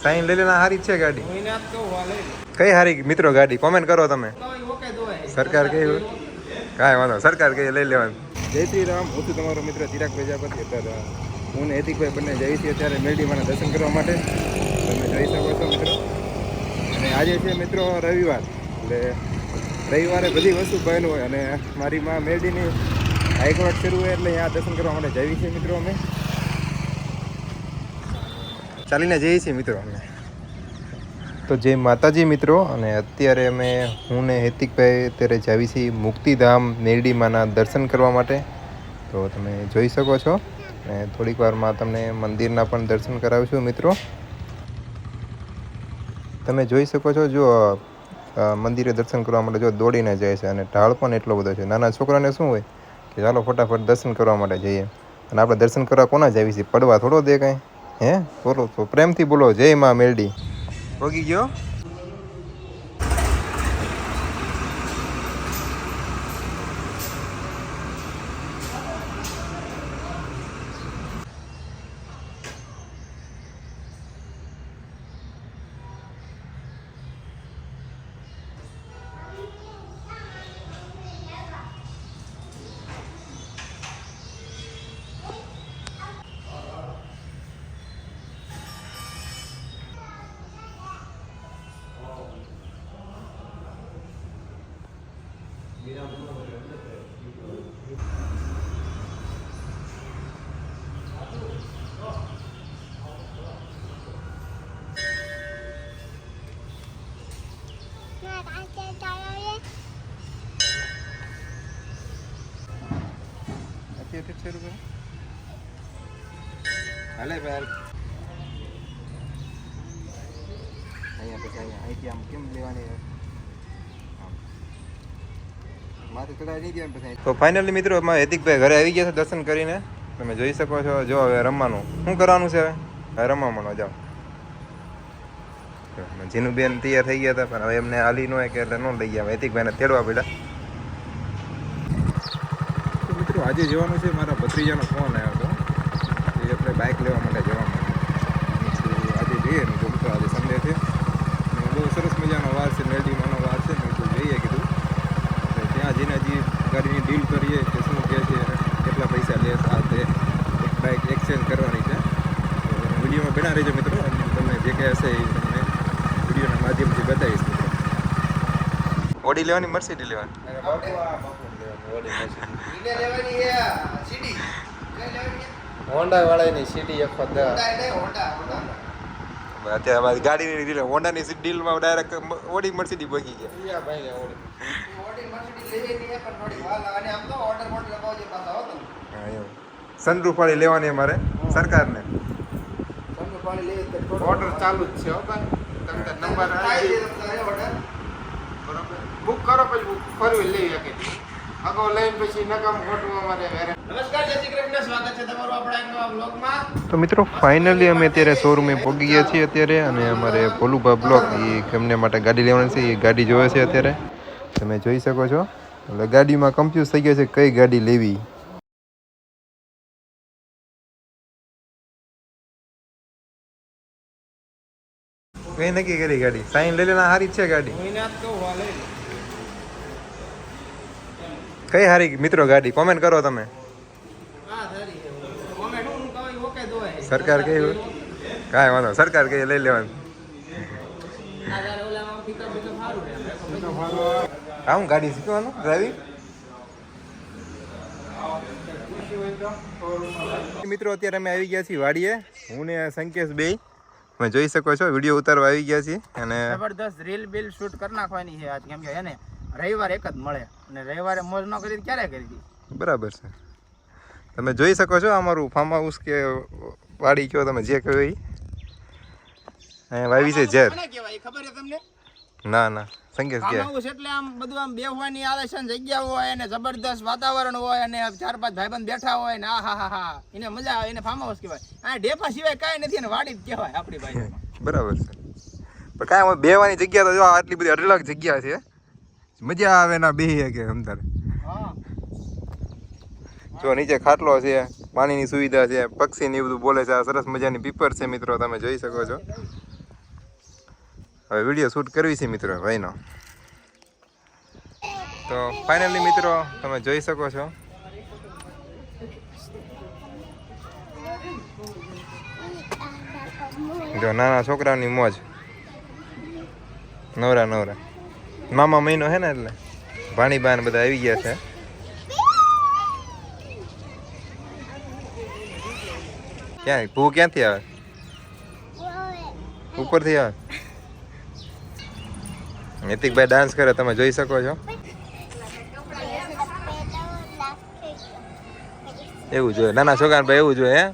Sine લઈ લેના હારી છે ગાડી. કઈ હારી મિત્રો ગાડી કોમેન્ટ કરો તમે. સરકાર કઈ કાંઈ વાંધો સરકાર કઈ લઈ લેવાનું. જય શ્રી રામ. હું છું તમારો મિત્ર ચિરાગ પ્રજાપતિ. અત્યારે હું ને હેતિકભાઈ બંને જઈએ છીએ અત્યારે મેરડીમાના દર્શન કરવા માટે. તમે જોઈ શકો છો મિત્રો. અને આજે છે મિત્રો રવિવાર, એટલે રવિવારે બધી વસ્તુ બહેન હોય અને મારી માં મેરડીની હાઈકોર્ટ શરૂ હોય એટલે અહીંયા દર્શન કરવા માટે જઈએ છીએ મિત્રો. અમે ચાલીને જઈએ છીએ મિત્રો અમે. તો જય માતાજી મિત્રો. અને અત્યારે અમે હું ને હેતિકભાઈ અત્યારે જાવી છીએ મુક્તિધામ મેરડીમાના દર્શન કરવા માટે. તો તમે જોઈ શકો છો અને થોડીક વારમાં તમને મંદિરના પણ દર્શન કરાવીશું મિત્રો. તમે જોઈ શકો છો જો મંદિરે દર્શન કરવા માટે જો દોડીને જાય છે અને ઢાળ પણ એટલો બધો છે. નાના છોકરાને શું હોય કે ચાલો ફટાફટ દર્શન કરવા માટે જઈએ. અને આપણે દર્શન કરવા કોના જાવી છીએ? પડવા થોડો દે કાંઈ. હે બોલો તો પ્રેમથી બોલો જય માં મેરડી. ભોગી ગયો. હાલે ભાઈ અહીંયા પછી અહીંથી આમ કેમ લેવાની? તો ફાઇનલી મિત્રો અમારા હેતિકભાઈ ઘરે આવી ગયા છે દર્શન કરીને. તમે જોઈ શકો છો. જો હવે રમવાનું શું કરવાનું છે? હવે રમવાનો જાઓ. જીનું બેન તૈયાર થઈ ગયા હતા પણ હવે એમને હાલી ન હોય કે એટલે ન લઈ ગયા. હેતિકભાઈને તેડવા પડ્યા. તો મિત્રો આજે જવાનું છે. મારા ભત્રીજાનો ફોન આવ્યો હતો એ આપણે બાઇક લેવા માટે જવાનું. આજે જઈએ ને તો આજે સન્ડે છે. બહુ સરસ મજાનો વાર છે, મેરડીમાંનો વાર છે. મેં તો જઈએ કીધું ત્યાં જઈને હજી ગાડીની ડીલ કરીએ કે શું કહે છે, કેટલા પૈસા લે આ તે. એક બાઇક એક્સચેન્જ કરવાની છે. વિડીયોમાં બના રહેજો મિત્રો. તમને જે કંઈ હશે એ તમને વિડીયોના માધ્યમથી બતાવીશ મિત્રો. ઓડી લેવાની મર્સિડીઝ લેવાની? હોન્ડા વાળાની સીડી એક અત્યારે અમારી ગાડીની ડીલ હોન્ડાની ડીલમાં ડાયરેક્ટ ઓડી મર્સિડીઝ પહોંચી ગયા. સનરૂફ વાળી લેવાની અમારે સરકારને. ઓર્ડર ચાલુ જ છે. નંબર બુક કરો પછી ફરવી લઈ શકે. અગાઉ લઈને પછી નકામ ખોટું અમારે. નમસ્કાર, જય શ્રી કૃષ્ણ. સ્વાગત છે તમારું આપણા એક નવા બ્લોગમાં. તો મિત્રો ફાઇનલી અમે અત્યારે શોરૂમે પહોંચી ગયા છીએ અત્યારે. અને અમારે ભોલુભા બ્લોક એ એમને માટે ગાડી લેવાની છે. એ ગાડી જોવે છે અત્યારે. તમે જોઈ શકો છો. એટલે ગાડીમાં કન્ફ્યુઝ થઈ ગયા છે કઈ ગાડી લેવી. કઈ નક્કી કરી ગાડી? સાઈન લઈ લેના હારી છે ગાડી. કઈ હારી મિત્રો ગાડી કોમેન્ટ કરો તમે. સરકાર કઈ કાંઈ વાંધો સરકાર કઈ લઈ લેવાનું. હા હું ગાડી શીખવાનું ડ્રાઇવિંગ. મિત્રો અત્યારે અમે આવી ગયા છીએ વાડીએ. હું ને સંકેશ બે તમે જોઈ શકો છો વિડીયો ઉતારવા આવી ગયા છીએ. અને જબરદસ્ત રીલ બિલ શૂટ કરી નાખવાની છે આજ. કેમ કે એને રવિવાર એક જ મળે અને રવિવારે મોજ ન કરી ક્યારે કરી? બરાબર છે. તમે જોઈ શકો છો અમારું ફાર્મ હાઉસ કે વાડી કયો તમે જે કહો એ. અહીંયા વાવી છે ઝેર. ખબર છે તમને? ના ના સંકેશ ફાર્મ હાઉસ એટલે આમ બધું આમ બેહવાની આલેશન જગ્યા હોય અને જબરદસ્ત વાતાવરણ હોય અને 4-5 ભાઈબંધ બેઠા હોય ને આ હા એને મજા આવે. એને ફાર્મ હાઉસ કહેવાય. આ ઢેપા સિવાય કાંઈ નથી અને વાડી જ કહેવાય આપણી ભાઈ. બરાબર છે. પણ કાંઈ બેહવાની જગ્યા તો જો આટલી બધી અઢળક જગ્યા છે. મજા આવે ના બેહીએ કે અંતર. જો નીચે ખાટલો છે, પાણીની સુવિધા છે, પક્ષી ને બધું બોલે છે. આ સરસ મજાની પીપર છે મિત્રો, તમે જોઈ શકો છો. હવે વિડીયો શૂટ કરવી છે મિત્રો ભાઈનો. તો ફાઇનલી મિત્રો તમે જોઈ શકો છો જો નાના છોકરાઓની મોજ. નવરા નવરા મામા મહિનો હે ને એટલે ભાણી બાન બધા આવી ગયા છે. ક્યાં ભૂ ક્યાંથી આવે? ઉપરથી આવે. નૈતિકભાઈ ડાન્સ કરે તમે જોઈ શકો છો. એવું જોઈએ નાના છોકરા ભાઈ એવું જોઈએ હે.